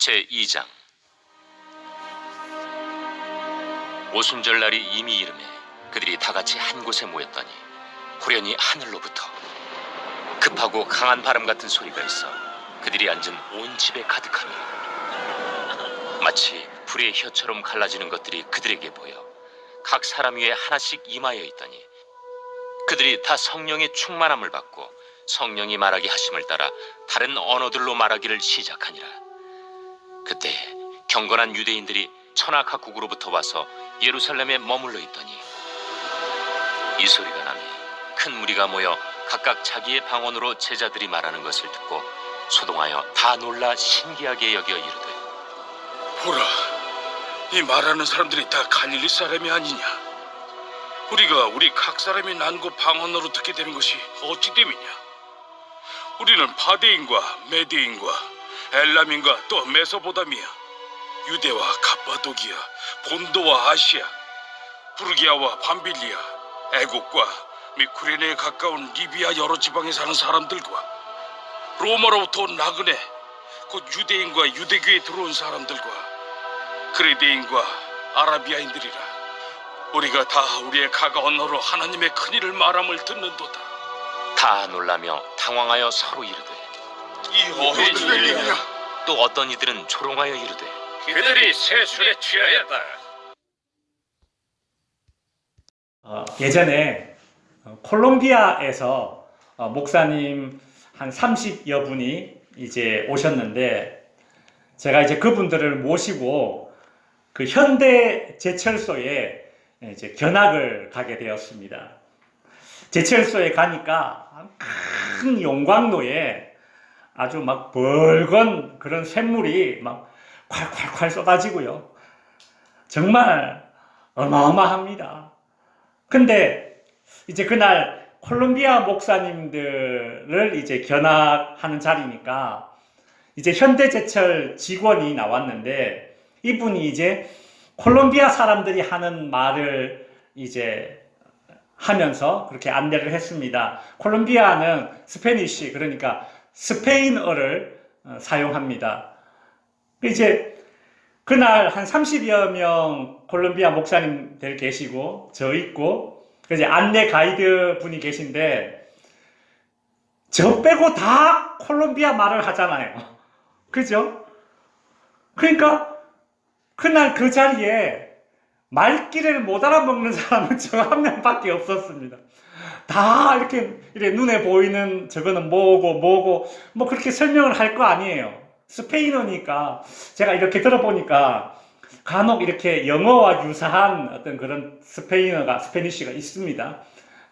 제2장. 오순절날이 이미 이름에 그들이 다 같이 한 곳에 모였더니 후련히 하늘로부터 급하고 강한 바람 같은 소리가 있어 그들이 앉은 온 집에 가득하니 마치 불의 혀처럼 갈라지는 것들이 그들에게 보여 각 사람 위에 하나씩 임하여 있더니 그들이 다 성령의 충만함을 받고 성령이 말하게 하심을 따라 다른 언어들로 말하기를 시작하니라. 그때 경건한 유대인들이 천하 각국으로부터 와서 예루살렘에 머물러 있더니 이 소리가 나니 큰 무리가 모여 각각 자기의 방언으로 제자들이 말하는 것을 듣고 소동하여 다 놀라 신기하게 여겨 이르되, 보라, 이 말하는 사람들이 다 갈릴리 사람이 아니냐? 우리가 우리 각 사람이 난곳 방언으로 듣게 되는 것이 어찌 됨이냐? 우리는 바데인과 메데인과 엘람인과 또 메소보다미아, 유대와 갑바도기아, 본도와 아시아, 부르기아와 밤빌리아, 애국과 및 구레네에 가까운 리비아 여러 지방에 사는 사람들과 로마로부터 온 나그네, 곧 유대인과 유대교에 들어온 사람들과 그레데인과 아라비아인들이라. 우리가 다 우리의 각 언어로 하나님의 큰일을 말함을 듣는도다. 다 놀라며 당황하여 서로 이르되, 이 어떤 일이냐? 또 어떤 이들은 조롱하여 이르되, 그들이 새 술에 취하였다. 예전에 콜롬비아에서 목사님 한 30여 분이 이제 오셨는데, 제가 이제 그분들을 모시고 그 현대 제철소에 이제 견학을 가게 되었습니다. 제철소에 가니까 큰 용광로에 아주 막 붉은 그런 샘물이 막 콸콸콸 쏟아지고요. 정말 어마어마합니다. 근데 이제 그날 콜롬비아 목사님들을 이제 견학하는 자리니까 이제 현대제철 직원이 나왔는데, 이분이 이제 콜롬비아 사람들이 하는 말을 이제 하면서 그렇게 안내를 했습니다. 콜롬비아는 스페니쉬, 그러니까 스페인어를 사용합니다. 이제 그날 한 30여 명 콜롬비아 목사님들 계시고 저 있고 이제 안내 가이드 분이 계신데, 저 빼고 다 콜롬비아 말을 하잖아요. 그죠? 그러니까 그날 그 자리에 말귀를 못 알아먹는 사람은 저 한 명밖에 없었습니다. 다 이렇게 눈에 보이는 저거는 뭐고 뭐 그렇게 설명을 할 거 아니에요. 스페인어니까. 제가 이렇게 들어보니까 간혹 이렇게 영어와 유사한 어떤 그런 스페니쉬가 있습니다.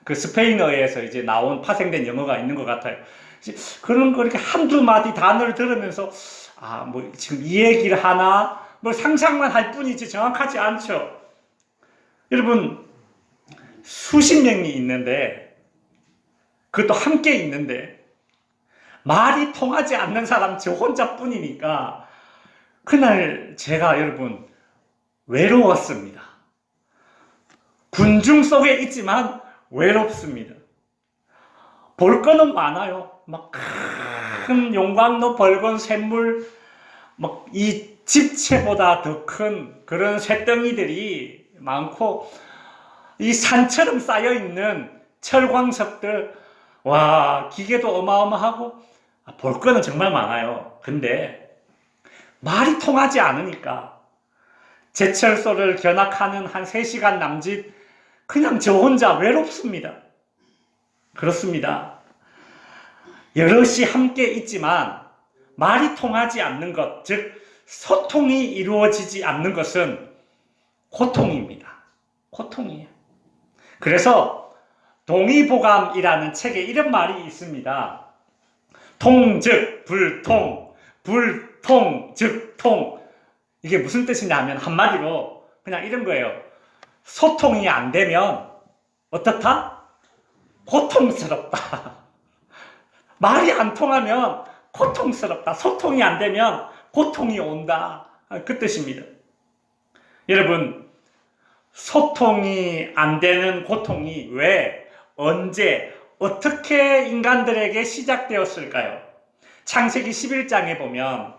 그 스페인어에서 이제 나온 파생된 영어가 있는 것 같아요. 그런 거 이렇게 한두 마디 단어를 들으면서 뭐 지금 이 얘기를 하나 뭘 상상만 할 뿐이지 정확하지 않죠. 여러분, 수십 명이 있는데, 그것도 함께 있는데 말이 통하지 않는 사람 저 혼자뿐이니까 그날 제가 여러분 외로웠습니다. 군중 속에 있지만 외롭습니다. 볼 거는 많아요. 막 큰 용광로, 붉은 샘물, 막 이 집채보다 더 큰 그런 쇳덩이들이 많고, 이 산처럼 쌓여 있는 철광석들, 와, 기계도 어마어마하고 볼 거는 정말 많아요. 근데 말이 통하지 않으니까 제철소를 견학하는 한 3시간 남짓 그냥 저 혼자 외롭습니다. 그렇습니다. 여럿이 함께 있지만 말이 통하지 않는 것, 즉 소통이 이루어지지 않는 것은 고통입니다. 고통이에요. 그래서 동의보감이라는 책에 이런 말이 있습니다. 통 즉 불통, 불통 즉 통. 이게 무슨 뜻이냐 하면 한마디로 그냥 이런 거예요. 소통이 안 되면 어떻다? 고통스럽다. 말이 안 통하면 고통스럽다. 소통이 안 되면 고통이 온다. 그 뜻입니다. 여러분, 소통이 안 되는 고통이 왜, 언제, 어떻게 인간들에게 시작되었을까요? 창세기 11장에 보면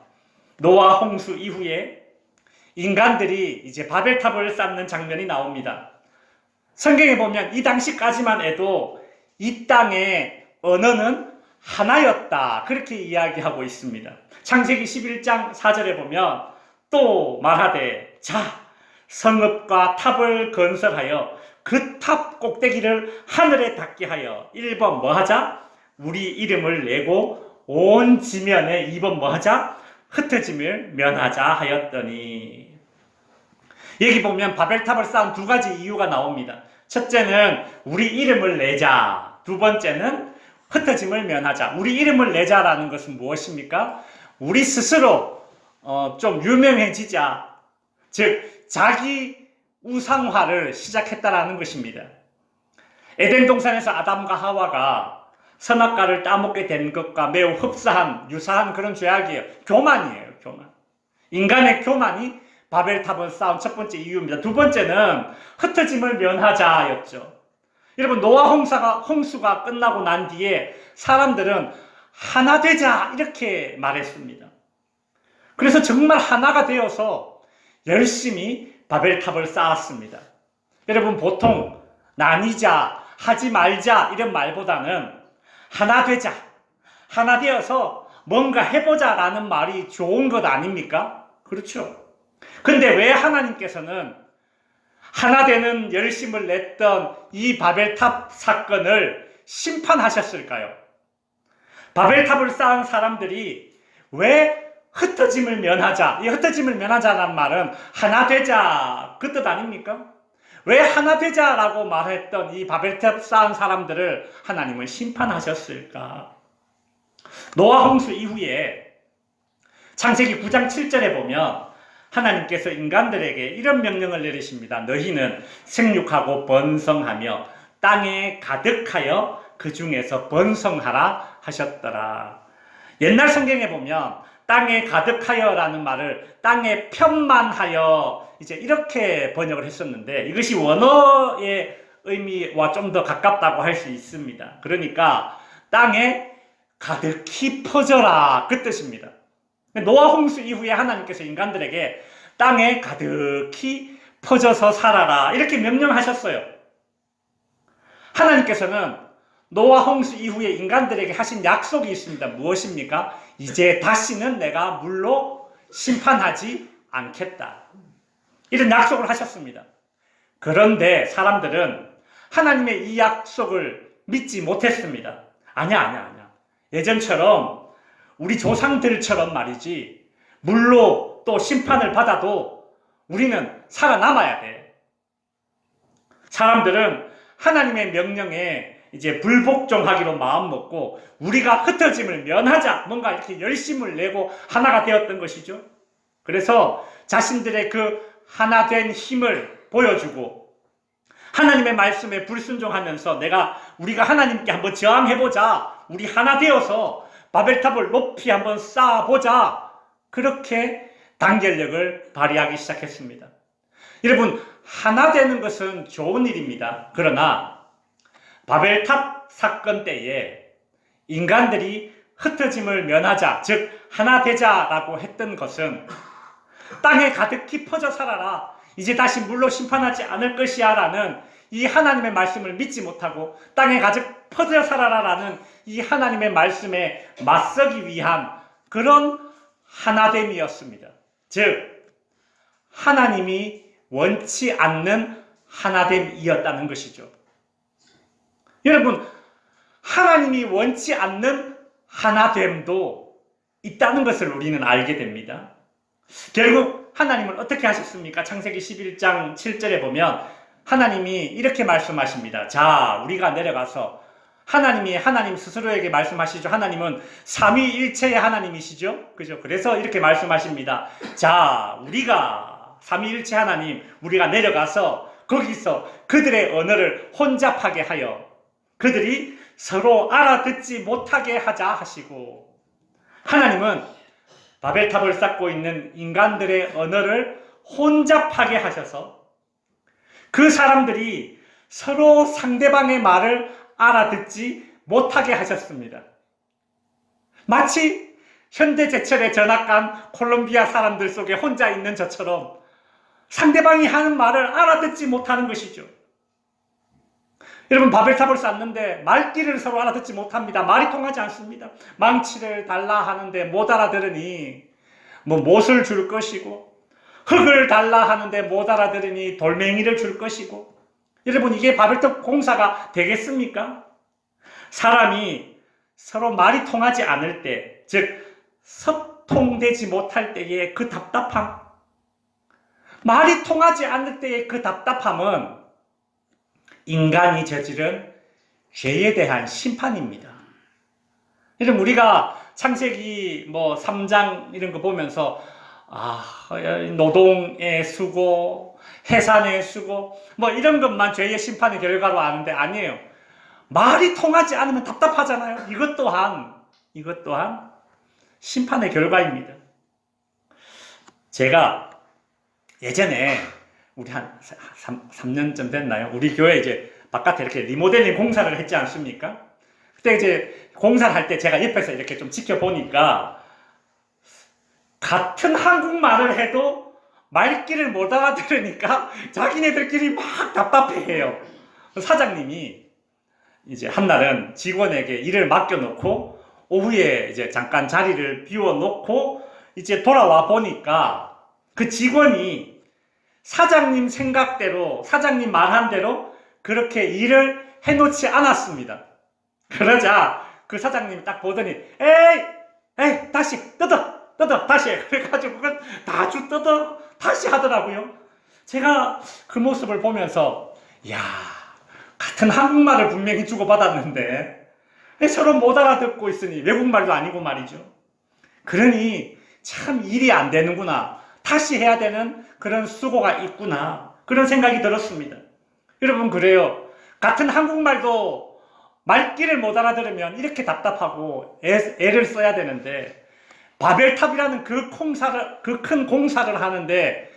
노아 홍수 이후에 인간들이 이제 바벨탑을 쌓는 장면이 나옵니다. 성경에 보면 이 당시까지만 해도 이 땅의 언어는 하나였다, 그렇게 이야기하고 있습니다. 창세기 11장 4절에 보면 또 말하되 자 성읍과 탑을 건설하여 그 탑 꼭대기를 하늘에 닿게 하여 1번 뭐 하자? 우리 이름을 내고 온 지면에 2번 뭐 하자? 흩어짐을 면하자 하였더니. 여기 보면 바벨탑을 쌓은 두 가지 이유가 나옵니다. 첫째는 우리 이름을 내자, 두 번째는 흩어짐을 면하자. 우리 이름을 내자라는 것은 무엇입니까? 우리 스스로 좀 유명해지자, 즉 자기 우상화를 시작했다라는 것입니다. 에덴 동산에서 아담과 하와가 선악과를 따먹게 된 것과 매우 흡사한 유사한 그런 죄악이에요. 교만이에요. 교만. 인간의 교만이 바벨탑을 쌓은 첫 번째 이유입니다. 두 번째는 흩어짐을 면하자였죠. 여러분, 노아 홍수가 끝나고 난 뒤에 사람들은 하나 되자 이렇게 말했습니다. 그래서 정말 하나가 되어서 열심히 바벨탑을 쌓았습니다. 여러분, 보통 나뉘자, 하지 말자 이런 말보다는 하나 되자, 하나 되어서 뭔가 해보자라는 말이 좋은 것 아닙니까? 그렇죠. 근데 왜 하나님께서는 하나 되는 열심을 냈던 이 바벨탑 사건을 심판하셨을까요? 바벨탑을 쌓은 사람들이 왜 흩어짐을 면하자, 이 흩어짐을 면하자라는 말은 하나 되자 그 뜻 아닙니까? 왜 하나 되자라고 말했던 이 바벨탑 쌓은 사람들을 하나님은 심판하셨을까? 노아 홍수 이후에 창세기 9장 7절에 보면 하나님께서 인간들에게 이런 명령을 내리십니다. 너희는 생육하고 번성하며 땅에 가득하여 그 중에서 번성하라 하셨더라. 옛날 성경에 보면 땅에 가득하여라는 말을 땅에 편만하여 이제 이렇게 번역을 했었는데 이것이 원어의 의미와 좀 더 가깝다고 할 수 있습니다. 그러니까 땅에 가득히 퍼져라 그 뜻입니다. 노아 홍수 이후에 하나님께서 인간들에게 땅에 가득히 퍼져서 살아라 이렇게 명령하셨어요. 하나님께서는 노아 홍수 이후에 인간들에게 하신 약속이 있습니다. 무엇입니까? 이제 다시는 내가 물로 심판하지 않겠다. 이런 약속을 하셨습니다. 그런데 사람들은 하나님의 이 약속을 믿지 못했습니다. 아니야. 예전처럼 우리 조상들처럼 말이지 물로 또 심판을 받아도 우리는 살아남아야 돼. 사람들은 하나님의 명령에 이제 불복종하기로 마음먹고 우리가 흩어짐을 면하자, 뭔가 이렇게 열심을 내고 하나가 되었던 것이죠. 그래서 자신들의 그 하나 된 힘을 보여주고 하나님의 말씀에 불순종하면서 우리가 하나님께 한번 저항해보자, 우리 하나 되어서 바벨탑을 높이 한번 쌓아보자, 그렇게 단결력을 발휘하기 시작했습니다. 여러분, 하나 되는 것은 좋은 일입니다. 그러나 바벨탑 사건 때에 인간들이 흩어짐을 면하자, 즉 하나 되자라고 했던 것은 땅에 가득히 퍼져 살아라, 이제 다시 물로 심판하지 않을 것이야 라는 이 하나님의 말씀을 믿지 못하고 땅에 가득 퍼져 살아라 라는 이 하나님의 말씀에 맞서기 위한 그런 하나됨이었습니다. 즉 하나님이 원치 않는 하나됨이었다는 것이죠. 여러분, 하나님이 원치 않는 하나됨도 있다는 것을 우리는 알게 됩니다. 결국 하나님은 어떻게 하셨습니까? 창세기 11장 7절에 보면 하나님이 이렇게 말씀하십니다. 자, 우리가 내려가서 하나님 스스로에게 말씀하시죠. 하나님은 삼위일체의 하나님이시죠. 그죠? 그래서 이렇게 말씀하십니다. 자, 우리가 삼위일체 하나님, 우리가 내려가서 거기서 그들의 언어를 혼잡하게 하여 그들이 서로 알아듣지 못하게 하자 하시고, 하나님은 바벨탑을 쌓고 있는 인간들의 언어를 혼잡하게 하셔서 그 사람들이 서로 상대방의 말을 알아듣지 못하게 하셨습니다. 마치 현대제철에 전학간 콜롬비아 사람들 속에 혼자 있는 저처럼 상대방이 하는 말을 알아듣지 못하는 것이죠. 여러분, 바벨탑을 쌓는데 말귀를 서로 알아듣지 못합니다. 말이 통하지 않습니다. 망치를 달라 하는데 못 알아들으니 못을 줄 것이고, 흙을 달라 하는데 못 알아들으니 돌멩이를 줄 것이고. 여러분, 이게 바벨탑 공사가 되겠습니까? 사람이 서로 말이 통하지 않을 때, 즉 소통되지 못할 때의 그 답답함, 말이 통하지 않을 때의 그 답답함은 인간이 저지른 죄에 대한 심판입니다. 여러분, 우리가 창세기 3장 이런 거 보면서 노동의 수고, 해산의 수고 이런 것만 죄의 심판의 결과로 아는데 아니에요. 말이 통하지 않으면 답답하잖아요. 이것 또한 심판의 결과입니다. 제가 예전에 우리 한 3년쯤 됐나요? 우리 교회 이제 바깥에 이렇게 리모델링 공사를 했지 않습니까? 그때 이제 공사를 할 때 제가 옆에서 이렇게 좀 지켜보니까 같은 한국말을 해도 말귀를 못 알아들으니까 자기네들끼리 막 답답해해요. 사장님이 이제 한날은 직원에게 일을 맡겨놓고 오후에 이제 잠깐 자리를 비워놓고 이제 돌아와 보니까 그 직원이 사장님 생각대로, 사장님 말한 대로 그렇게 일을 해놓지 않았습니다. 그러자 그 사장님이 딱 보더니 에이 다시 뜯어 다시 해. 그래가지고 그걸 다주 뜯어 다시 하더라고요. 제가 그 모습을 보면서 같은 한국말을 분명히 주고받았는데 서로 못 알아듣고 있으니, 외국말도 아니고 말이죠. 그러니 참 일이 안 되는구나, 다시 해야 되는 그런 수고가 있구나, 그런 생각이 들었습니다. 여러분, 그래요. 같은 한국말도 말귀를 못 알아들으면 이렇게 답답하고 애를 써야 되는데, 바벨탑이라는 그 큰 공사를 하는데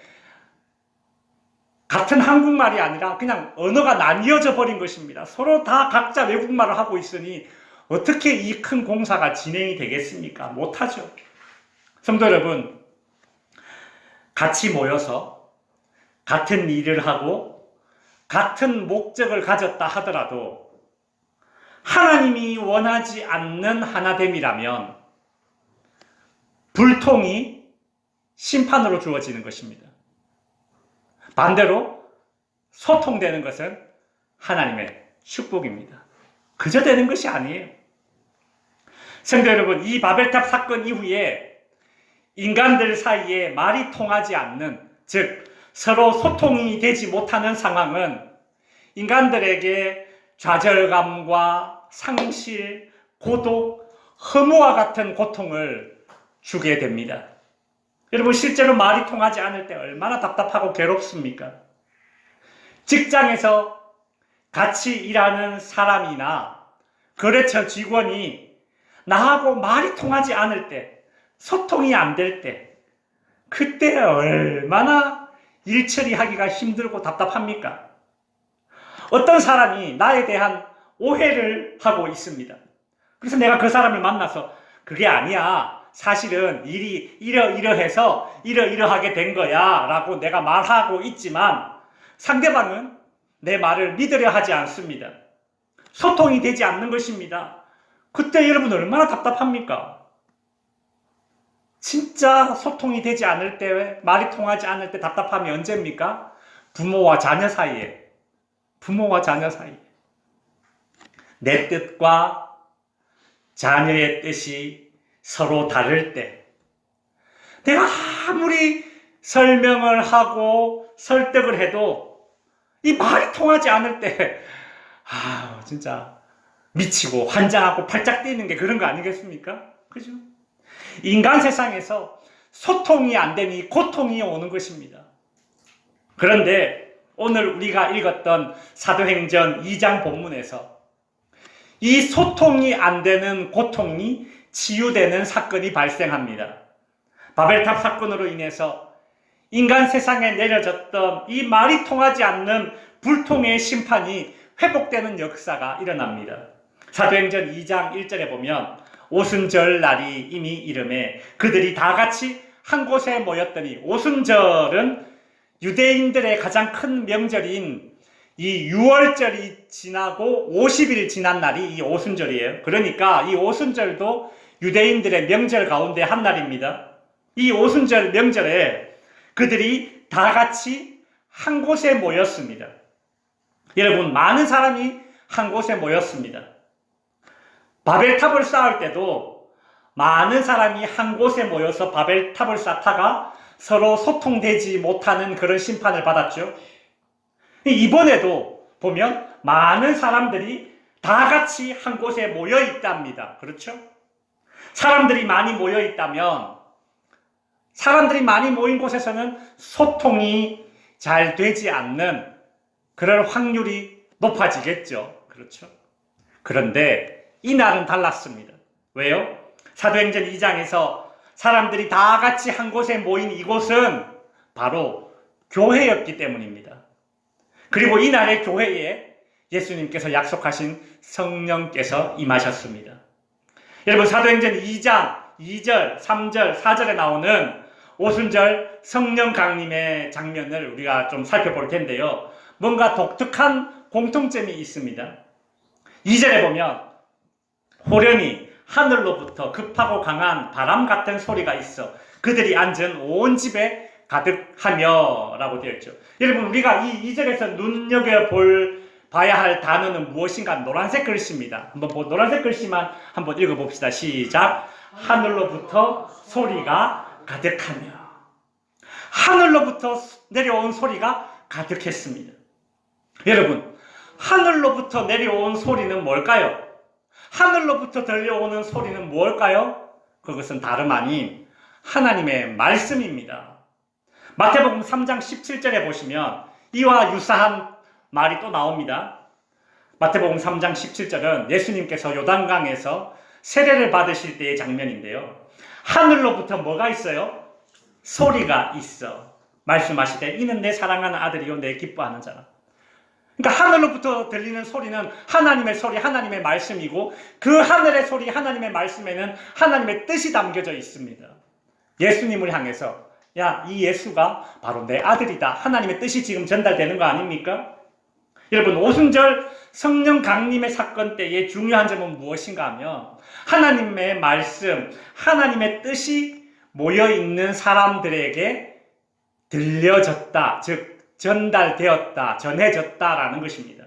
같은 한국말이 아니라 그냥 언어가 나뉘어져 버린 것입니다. 서로 다 각자 외국말을 하고 있으니 어떻게 이 큰 공사가 진행이 되겠습니까? 못하죠. 성도 여러분, 같이 모여서 같은 일을 하고 같은 목적을 가졌다 하더라도 하나님이 원하지 않는 하나됨이라면 불통이 심판으로 주어지는 것입니다. 반대로 소통되는 것은 하나님의 축복입니다. 그저 되는 것이 아니에요. 성도 여러분, 이 바벨탑 사건 이후에 인간들 사이에 말이 통하지 않는, 즉 서로 소통이 되지 못하는 상황은 인간들에게 좌절감과 상실, 고독, 허무와 같은 고통을 주게 됩니다. 여러분, 실제로 말이 통하지 않을 때 얼마나 답답하고 괴롭습니까? 직장에서 같이 일하는 사람이나 거래처 직원이 나하고 말이 통하지 않을 때, 소통이 안 될 때, 그때 얼마나 일 처리하기가 힘들고 답답합니까? 어떤 사람이 나에 대한 오해를 하고 있습니다. 그래서 내가 그 사람을 만나서 그게 아니야, 사실은 일이 이러이러해서 이러이러하게 된 거야 라고 내가 말하고 있지만 상대방은 내 말을 믿으려 하지 않습니다. 소통이 되지 않는 것입니다. 그때 여러분 얼마나 답답합니까? 진짜 소통이 되지 않을 때, 말이 통하지 않을 때 답답함이 언제입니까? 부모와 자녀 사이에. 내 뜻과 자녀의 뜻이 서로 다를 때, 내가 아무리 설명을 하고 설득을 해도 이 말이 통하지 않을 때 진짜 미치고 환장하고 팔짝 뛰는 게 그런 거 아니겠습니까? 그죠? 인간 세상에서 소통이 안 되니 고통이 오는 것입니다. 그런데 오늘 우리가 읽었던 사도행전 2장 본문에서 이 소통이 안 되는 고통이 치유되는 사건이 발생합니다. 바벨탑 사건으로 인해서 인간 세상에 내려졌던 이 말이 통하지 않는 불통의 심판이 회복되는 역사가 일어납니다. 사도행전 2장 1절에 보면 오순절 날이 이미 이름에 그들이 다 같이 한 곳에 모였더니, 오순절은 유대인들의 가장 큰 명절인 이 6월절이 지나고 50일 지난 날이 이 오순절이에요. 그러니까 이 오순절도 유대인들의 명절 가운데 한 날입니다. 이 오순절 명절에 그들이 다 같이 한 곳에 모였습니다. 여러분, 많은 사람이 한 곳에 모였습니다. 바벨탑을 쌓을 때도 많은 사람이 한 곳에 모여서 바벨탑을 쌓다가 서로 소통되지 못하는 그런 심판을 받았죠. 이번에도 보면 많은 사람들이 다 같이 한 곳에 모여 있답니다. 그렇죠? 사람들이 많이 모여 있다면, 사람들이 많이 모인 곳에서는 소통이 잘 되지 않는 그럴 확률이 높아지겠죠. 그렇죠? 그런데 이날은 달랐습니다. 왜요? 사도행전 2장에서 사람들이 다 같이 한 곳에 모인 이곳은 바로 교회였기 때문입니다. 그리고 이날의 교회에 예수님께서 약속하신 성령께서 임하셨습니다. 여러분, 사도행전 2장 2절, 3절, 4절에 나오는 오순절 성령 강림의 장면을 우리가 좀 살펴볼 텐데요. 뭔가 독특한 공통점이 있습니다. 2절에 보면 호련히 하늘로부터 급하고 강한 바람 같은 소리가 있어 그들이 앉은 온 집에 가득하며 라고 되어 있죠. 여러분, 우리가 이 2절에서 봐야 할 단어는 무엇인가? 노란색 글씨입니다. 한번 노란색 글씨만 한번 읽어봅시다. 시작. 하늘로부터 소리가 가득하며. 하늘로부터 내려온 소리가 가득했습니다. 여러분, 하늘로부터 내려온 소리는 뭘까요? 하늘로부터 들려오는 소리는 뭘까요? 그것은 다름 아닌 하나님의 말씀입니다. 마태복음 3장 17절에 보시면 이와 유사한 말이 또 나옵니다. 마태복음 3장 17절은 예수님께서 요단강에서 세례를 받으실 때의 장면인데요. 하늘로부터 뭐가 있어요? 소리가 있어. 말씀하시되 이는 내 사랑하는 아들이요 내 기뻐하는 자라. 그러니까 하늘로부터 들리는 소리는 하나님의 소리, 하나님의 말씀이고 그 하늘의 소리, 하나님의 말씀에는 하나님의 뜻이 담겨져 있습니다. 예수님을 향해서 야, 이 예수가 바로 내 아들이다. 하나님의 뜻이 지금 전달되는 거 아닙니까? 여러분, 오순절 성령 강림의 사건 때의 중요한 점은 무엇인가 하면 하나님의 말씀, 하나님의 뜻이 모여있는 사람들에게 들려졌다. 즉 전달되었다, 전해졌다라는 것입니다.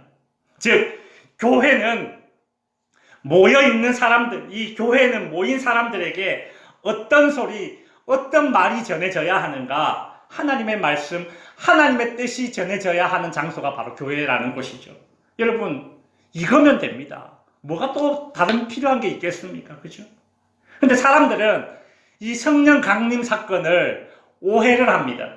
즉, 교회는 모여있는 사람들, 이 교회는 모인 사람들에게 어떤 소리, 어떤 말이 전해져야 하는가? 하나님의 말씀, 하나님의 뜻이 전해져야 하는 장소가 바로 교회라는 것이죠. 여러분, 이거면 됩니다. 뭐가 또 다른 필요한 게 있겠습니까? 그죠? 근데 사람들은 이 성령 강림 사건을 오해를 합니다.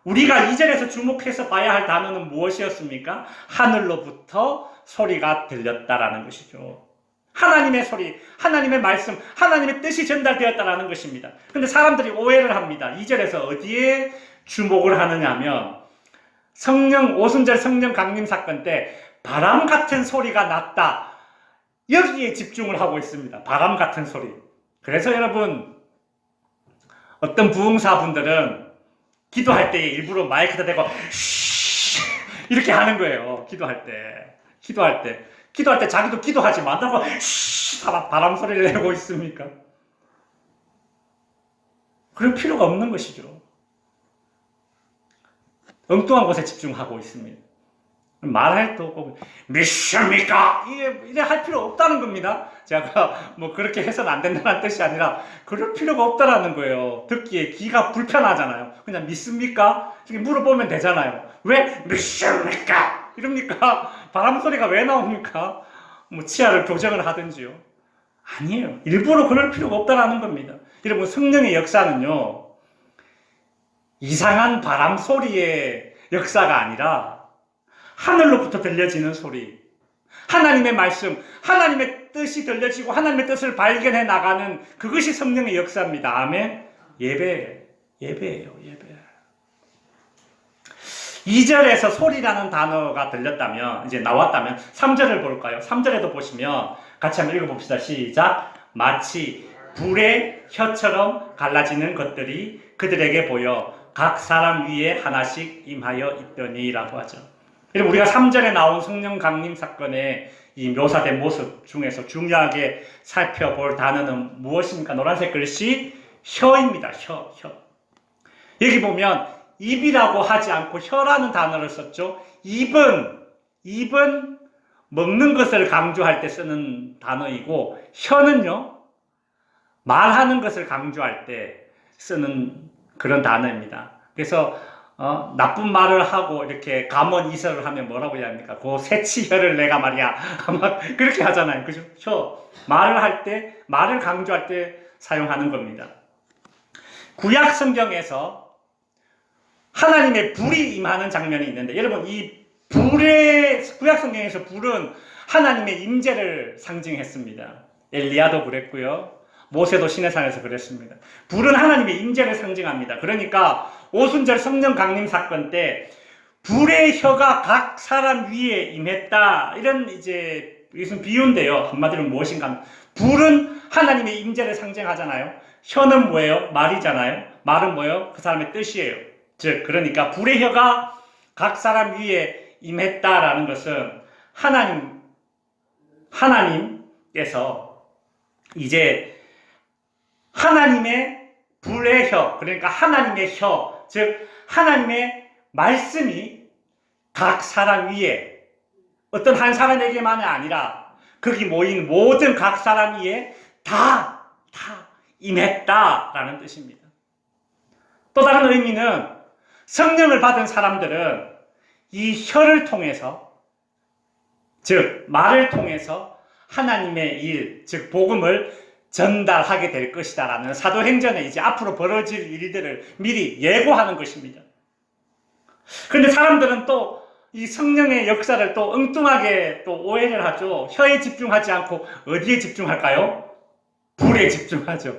우리가 2절에서 주목해서 봐야 할 단어는 무엇이었습니까? 하늘로부터 소리가 들렸다라는 것이죠. 하나님의 소리, 하나님의 말씀, 하나님의 뜻이 전달되었다라는 것입니다. 근데 사람들이 오해를 합니다. 2절에서 어디에 주목을 하느냐 하면 오순절 성령 강림 사건 때 바람 같은 소리가 났다. 여기에 집중을 하고 있습니다. 바람 같은 소리. 그래서 여러분, 어떤 부흥사분들은 기도할 때 일부러 마이크에다 대고 이렇게 하는 거예요. 기도할 때 자기도 기도하지 말라고 바람 소리를 내고 있습니까? 그럴 필요가 없는 것이죠. 엉뚱한 곳에 집중하고 있습니다. 말할 때 없고 믿습니까? 이래 할 필요 없다는 겁니다. 제가 뭐 그렇게 해서는 안 된다는 뜻이 아니라 그럴 필요가 없다라는 거예요. 듣기에 귀가 불편하잖아요. 그냥 믿습니까? 이렇게 물어보면 되잖아요. 왜 믿습니까? 이럽니까? 바람 소리가 왜 나옵니까? 뭐 치아를 교정을 하든지요. 아니에요. 일부러 그럴 필요가 없다라는 겁니다. 여러분, 성령의 역사는요, 이상한 바람 소리의 역사가 아니라 하늘로부터 들려지는 소리, 하나님의 말씀, 하나님의 뜻이 들려지고 하나님의 뜻을 발견해 나가는 그것이 성령의 역사입니다. 아멘. 예배예요. 2절에서 소리라는 단어가 들렸다면, 이제 나왔다면 3절을 볼까요? 3절에도 보시면 같이 한번 읽어봅시다. 시작. 마치 불의 혀처럼 갈라지는 것들이 그들에게 보여 각 사람 위에 하나씩 임하여 있더니라고 하죠. 그리고 우리가 3절에 나온 성령 강림 사건의 이 묘사된 모습 중에서 중요하게 살펴볼 단어는 무엇입니까? 노란색 글씨 혀입니다. 혀. 여기 보면 입이라고 하지 않고 혀라는 단어를 썼죠. 입은 먹는 것을 강조할 때 쓰는 단어이고 혀는요 말하는 것을 강조할 때 쓰는 그런 단어입니다. 그래서 나쁜 말을 하고 이렇게 감언이설을 하면 뭐라고 해야 합니까? 그 새치혀를 내가 말이야 막 그렇게 하잖아요. 그죠? 혀 말을 할 때 말을 강조할 때 사용하는 겁니다. 구약 성경에서 하나님의 불이 임하는 장면이 있는데 여러분 이 구약 성경에서 불은 하나님의 임재를 상징했습니다. 엘리야도 그랬고요. 모세도 시내산에서 그랬습니다. 불은 하나님의 임재를 상징합니다. 그러니까 오순절 성령 강림 사건 때 불의 혀가 각 사람 위에 임했다. 이런 이것은 비유인데요. 한마디로 무엇인가 하면 불은 하나님의 임재를 상징하잖아요. 혀는 뭐예요? 말이잖아요. 말은 뭐예요? 그 사람의 뜻이에요. 즉 그러니까 불의 혀가 각 사람 위에 임했다라는 것은 하나님께서 이제 하나님의 불의 혀, 그러니까 하나님의 혀, 즉 하나님의 말씀이 각 사람 위에 어떤 한 사람에게만이 아니라 거기 모인 모든 각 사람 위에 다 임했다라는 뜻입니다. 또 다른 의미는 성령을 받은 사람들은 이 혀를 통해서, 즉 말을 통해서 하나님의 일, 즉 복음을 전달하게 될 것이다라는 사도행전에 이제 앞으로 벌어질 일들을 미리 예고하는 것입니다. 그런데 사람들은 또 이 성령의 역사를 또 엉뚱하게 또 오해를 하죠. 혀에 집중하지 않고 어디에 집중할까요? 불에 집중하죠.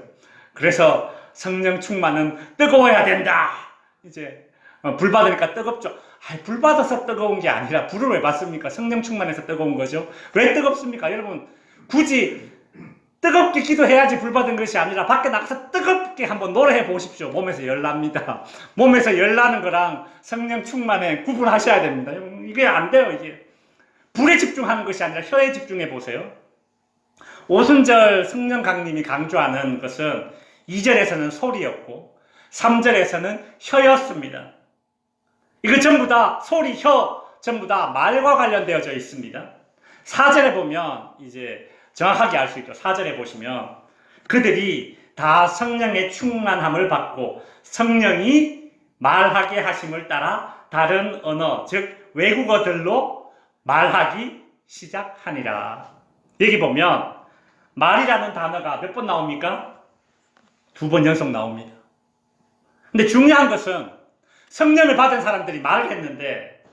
그래서 성령 충만은 뜨거워야 된다. 이제 불 받으니까 뜨겁죠. 불 받아서 뜨거운 게 아니라 불을 왜 받습니까? 성령 충만해서 뜨거운 거죠. 왜 뜨겁습니까? 여러분 굳이 뜨겁게 기도해야지 불 받은 것이 아니라 밖에 나가서 뜨겁게 한번 노래해 보십시오. 몸에서 열납니다. 몸에서 열나는 거랑 성령 충만에 구분하셔야 됩니다. 이게 안 돼요. 이게 불에 집중하는 것이 아니라 혀에 집중해 보세요. 오순절 성령 강림이 강조하는 것은 2절에서는 소리였고 3절에서는 혀였습니다. 이거 전부 다 소리, 혀 전부 다 말과 관련되어져 있습니다. 4절에 보면 이제 정확하게 알 수 있죠. 4절에 보시면 그들이 다 성령의 충만함을 받고 성령이 말하게 하심을 따라 다른 언어, 즉 외국어들로 말하기 시작하니라. 여기 보면 말이라는 단어가 몇 번 나옵니까? 2번 연속 나옵니다. 근데 중요한 것은 성령을 받은 사람들이 말을 했는데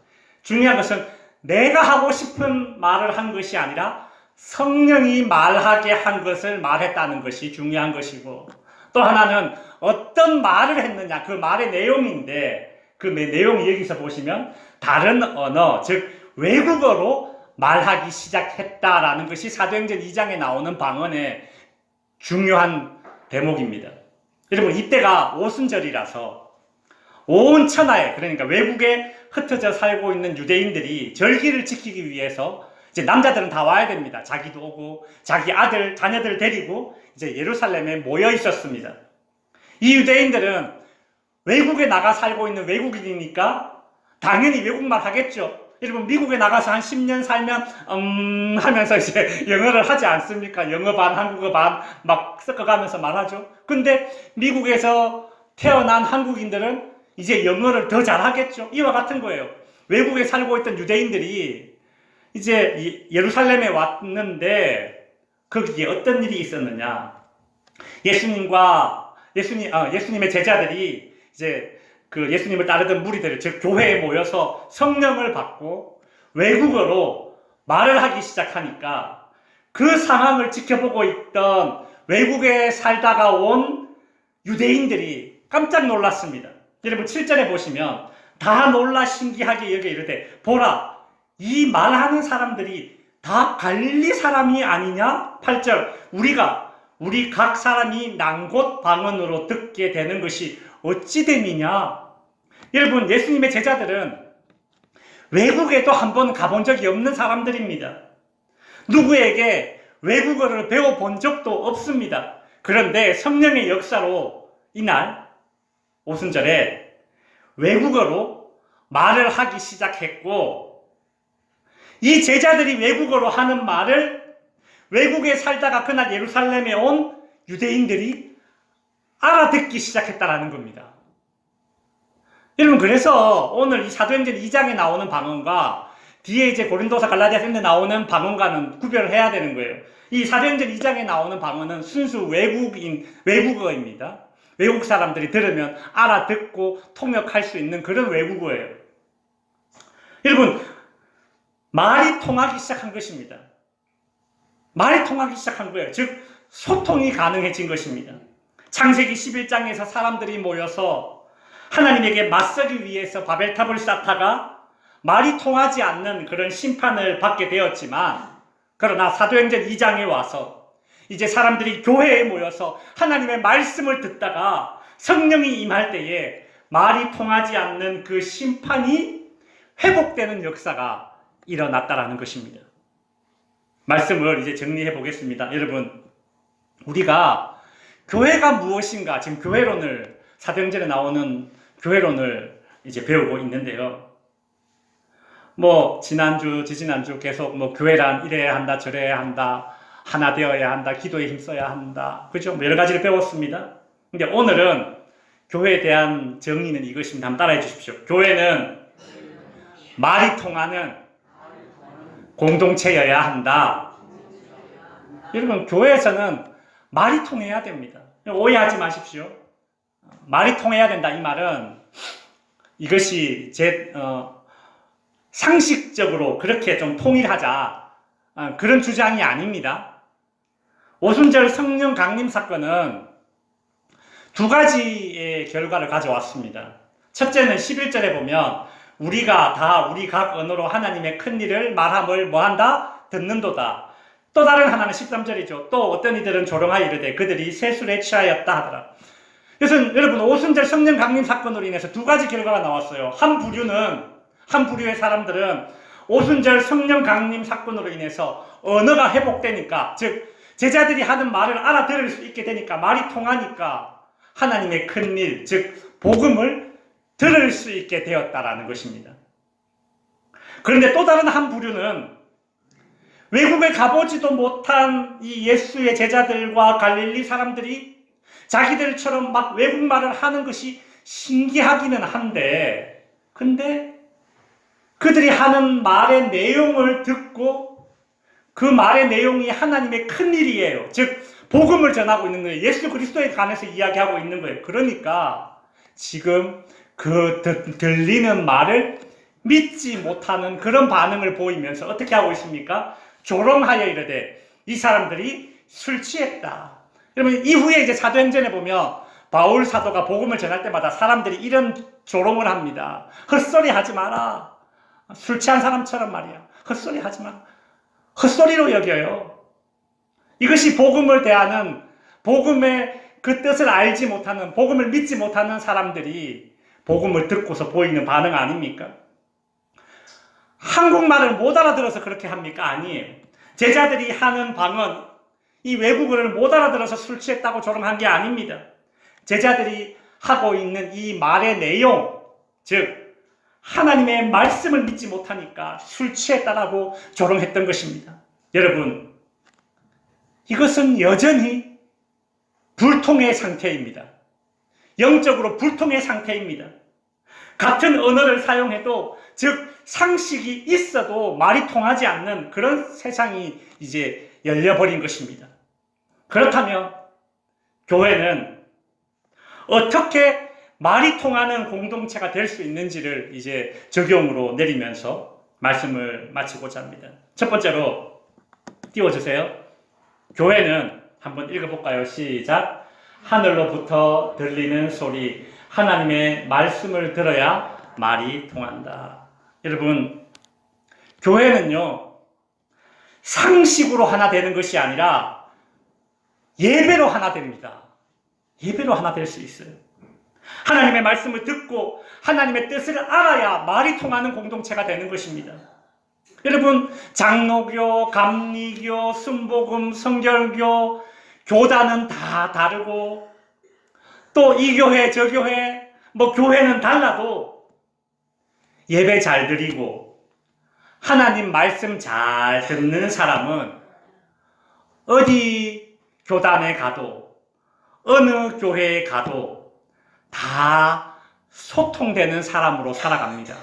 중요한 것은 내가 하고 싶은 말을 한 것이 아니라 성령이 말하게 한 것을 말했다는 것이 중요한 것이고 또 하나는 어떤 말을 했느냐 그 말의 내용인데 그 내용이 여기서 보시면 다른 언어 즉 외국어로 말하기 시작했다라는 것이 사도행전 2장에 나오는 방언의 중요한 대목입니다. 여러분 이때가 오순절이라서 온 천하에 그러니까 외국에 흩어져 살고 있는 유대인들이 절기를 지키기 위해서 이제 남자들은 다 와야 됩니다. 자기도 오고 자기 아들, 자녀들 데리고 이제 예루살렘에 모여 있었습니다. 이 유대인들은 외국에 나가 살고 있는 외국인이니까 당연히 외국말 하겠죠. 여러분 미국에 나가서 한 10년 살면 하면서 이제 영어를 하지 않습니까? 영어 반, 한국어 반 막 섞어가면서 말하죠. 근데 미국에서 태어난 한국인들은 이제 영어를 더 잘하겠죠. 이와 같은 거예요. 외국에 살고 있던 유대인들이 이제 예루살렘에 왔는데 거기에 어떤 일이 있었느냐? 예수님의 제자들이 이제 그 예수님을 따르던 무리들, 즉 교회에 모여서 성령을 받고 외국어로 말을 하기 시작하니까 그 상황을 지켜보고 있던 외국에 살다가 온 유대인들이 깜짝 놀랐습니다. 여러분 7절에 보시면 다 놀라 신기하게 여겨 이르되 보라 이 말하는 사람들이 다 갈릴리 사람이 아니냐? 8절 우리가 우리 각 사람이 난 곳 방언으로 듣게 되는 것이 어찌 됨이냐? 여러분, 예수님의 제자들은 외국에도 한번 가본 적이 없는 사람들입니다. 누구에게 외국어를 배워본 적도 없습니다. 그런데 성령의 역사로 이날 오순절에 외국어로 말을 하기 시작했고, 이 제자들이 외국어로 하는 말을 외국에 살다가 그날 예루살렘에 온 유대인들이 알아듣기 시작했다라는 겁니다. 여러분, 그래서 오늘 이 사도행전 2장에 나오는 방언과 뒤에 이제 고린도서 갈라디아서 이런 데 나오는 방언과는 구별을 해야 되는 거예요. 이 사도행전 2장에 나오는 방언은 순수 외국어입니다. 외국 사람들이 들으면 알아듣고 통역할 수 있는 그런 외국어예요. 여러분, 말이 통하기 시작한 것입니다. 말이 통하기 시작한 거예요. 즉, 소통이 가능해진 것입니다. 창세기 11장에서 사람들이 모여서 하나님에게 맞서기 위해서 바벨탑을 쌓다가 말이 통하지 않는 그런 심판을 받게 되었지만, 그러나 사도행전 2장에 와서 이제 사람들이 교회에 모여서 하나님의 말씀을 듣다가 성령이 임할 때에 말이 통하지 않는 그 심판이 회복되는 역사가 일어났다라는 것입니다. 말씀을 이제 정리해 보겠습니다. 여러분, 우리가 교회가 무엇인가, 지금 교회론을, 사도행전에 나오는 교회론을 이제 배우고 있는데요. 지난주, 지지난주 계속 교회란 이래야 한다, 저래야 한다, 하나 되어야 한다, 기도에 힘써야 한다. 그죠? 여러 가지를 배웠습니다. 근데 오늘은 교회에 대한 정의는 이것입니다. 한번 따라해 주십시오. 교회는 말이 통하는 공동체여야 한다. 여러분, 교회에서는 말이 통해야 됩니다. 오해하지 마십시오. 말이 통해야 된다. 이 말은 이것이 상식적으로 그렇게 좀 통일하자, 그런 주장이 아닙니다. 오순절 성령 강림 사건은 두 가지의 결과를 가져왔습니다. 첫째는 11절에 보면 우리가 다 우리 각 언어로 하나님의 큰 일을 말함을 뭐한다? 듣는도다. 또 다른 하나는 13절이죠. 또 어떤 이들은 조롱하여 이르되 그들이 세술에 취하였다 하더라. 그래서 여러분, 오순절 성령 강림 사건으로 인해서 두 가지 결과가 나왔어요. 한 부류의 사람들은 오순절 성령 강림 사건으로 인해서 언어가 회복되니까, 즉 제자들이 하는 말을 알아들을 수 있게 되니까, 말이 통하니까 하나님의 큰 일, 즉 복음을 들을 수 있게 되었다라는 것입니다. 그런데 또 다른 한 부류는 외국에 가보지도 못한 이 예수의 제자들과 갈릴리 사람들이 자기들처럼 막 외국말을 하는 것이 신기하기는 한데, 근데 그들이 하는 말의 내용을 듣고 그 말의 내용이 하나님의 큰 일이에요. 즉 복음을 전하고 있는 거예요. 예수 그리스도에 관해서 이야기하고 있는 거예요. 그러니까 지금 그 들리는 말을 믿지 못하는 그런 반응을 보이면서 어떻게 하고 있습니까? 조롱하여 이르되 이 사람들이 술 취했다. 여러분, 이후에 이제 사도행전에 보면 바울 사도가 복음을 전할 때마다 사람들이 이런 조롱을 합니다. 헛소리 하지 마라. 술 취한 사람처럼 말이야. 헛소리 하지 마. 헛소리로 여겨요. 이것이 복음을 대하는, 복음의 그 뜻을 알지 못하는, 복음을 믿지 못하는 사람들이 복음을 듣고서 보이는 반응 아닙니까? 한국말을 못 알아들어서 그렇게 합니까? 아니에요. 제자들이 하는 방언, 이 외국어를 못 알아들어서 술 취했다고 조롱한 게 아닙니다. 제자들이 하고 있는 이 말의 내용, 즉 하나님의 말씀을 믿지 못하니까 술 취했다라고 조롱했던 것입니다. 여러분, 이것은 여전히 불통의 상태입니다. 영적으로 불통의 상태입니다. 같은 언어를 사용해도, 즉 상식이 있어도 말이 통하지 않는 그런 세상이 이제 열려버린 것입니다. 그렇다면 교회는 어떻게 말이 통하는 공동체가 될 수 있는지를 이제 적용으로 내리면서 말씀을 마치고자 합니다. 첫 번째로 띄워주세요. 교회는 한번 읽어볼까요? 시작. 하늘로부터 들리는 소리, 하나님의 말씀을 들어야 말이 통한다. 여러분, 교회는요 상식으로 하나 되는 것이 아니라 예배로 하나 됩니다. 예배로 하나 될 수 있어요. 하나님의 말씀을 듣고 하나님의 뜻을 알아야 말이 통하는 공동체가 되는 것입니다. 여러분, 장로교, 감리교, 순복음, 성결교, 교단은 다 다르고 또 이 교회, 저 교회, 교회는 달라도 예배 잘 드리고 하나님 말씀 잘 듣는 사람은 어디 교단에 가도 어느 교회에 가도 다 소통되는 사람으로 살아갑니다.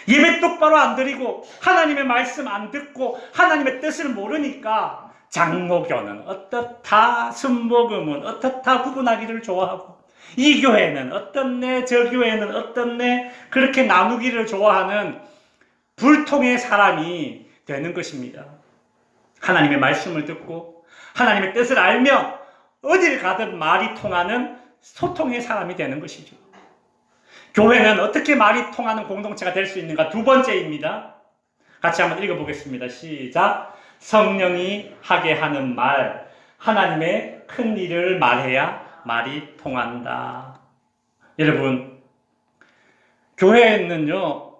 예배 똑바로 안 드리고 하나님의 말씀 안 듣고 하나님의 뜻을 모르니까 장로교는 어떻다, 순복음은 어떻다 구분하기를 좋아하고 이 교회는 어떻네, 저 교회는 어떻네 그렇게 나누기를 좋아하는 불통의 사람이 되는 것입니다. 하나님의 말씀을 듣고 하나님의 뜻을 알면 어딜 가든 말이 통하는 소통의 사람이 되는 것이죠. 교회는 어떻게 말이 통하는 공동체가 될 수 있는가? 두 번째입니다. 같이 한번 읽어보겠습니다. 시작. 성령이 하게 하는 말, 하나님의 큰 일을 말해야 말이 통한다. 여러분, 교회는요,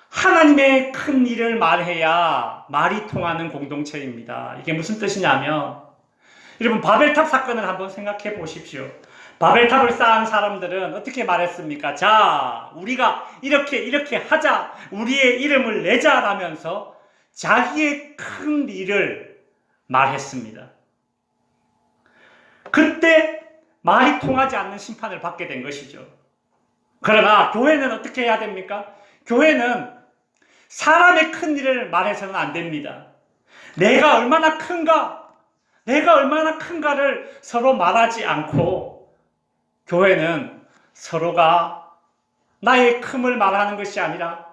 하나님의 큰 일을 말해야 말이 통하는 공동체입니다. 이게 무슨 뜻이냐면, 여러분, 바벨탑 사건을 한번 생각해 보십시오. 바벨탑을 쌓은 사람들은 어떻게 말했습니까? 자, 우리가 이렇게 하자, 우리의 이름을 내자라면서 자기의 큰 일을 말했습니다. 그때 말이 통하지 않는 심판을 받게 된 것이죠. 그러나 교회는 어떻게 해야 됩니까? 교회는 사람의 큰 일을 말해서는 안 됩니다. 내가 얼마나 큰가를 서로 말하지 않고 교회는 서로가 나의 큼을 말하는 것이 아니라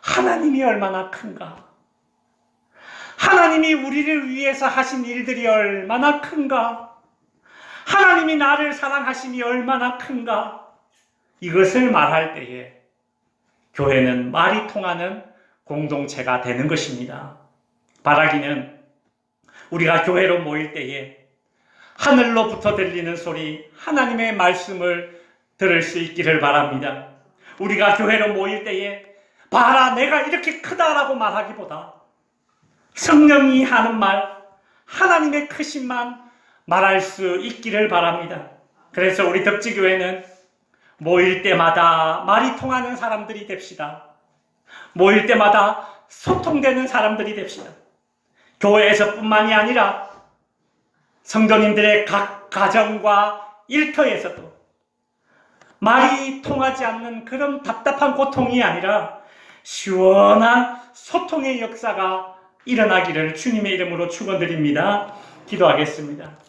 하나님이 얼마나 큰가, 하나님이 우리를 위해서 하신 일들이 얼마나 큰가, 하나님이 나를 사랑하심이 얼마나 큰가, 이것을 말할 때에 교회는 말이 통하는 공동체가 되는 것입니다. 바라기는 우리가 교회로 모일 때에 하늘로부터 들리는 소리, 하나님의 말씀을 들을 수 있기를 바랍니다. 우리가 교회로 모일 때에 봐라, 내가 이렇게 크다라고 말하기보다 성령이 하는 말, 하나님의 크심만 말할 수 있기를 바랍니다. 그래서 우리 덕지교회는 모일 때마다 말이 통하는 사람들이 됩시다. 모일 때마다 소통되는 사람들이 됩시다. 교회에서뿐만이 아니라 성도님들의 각 가정과 일터에서도 말이 통하지 않는 그런 답답한 고통이 아니라 시원한 소통의 역사가 일어나기를 주님의 이름으로 축원드립니다. 기도하겠습니다.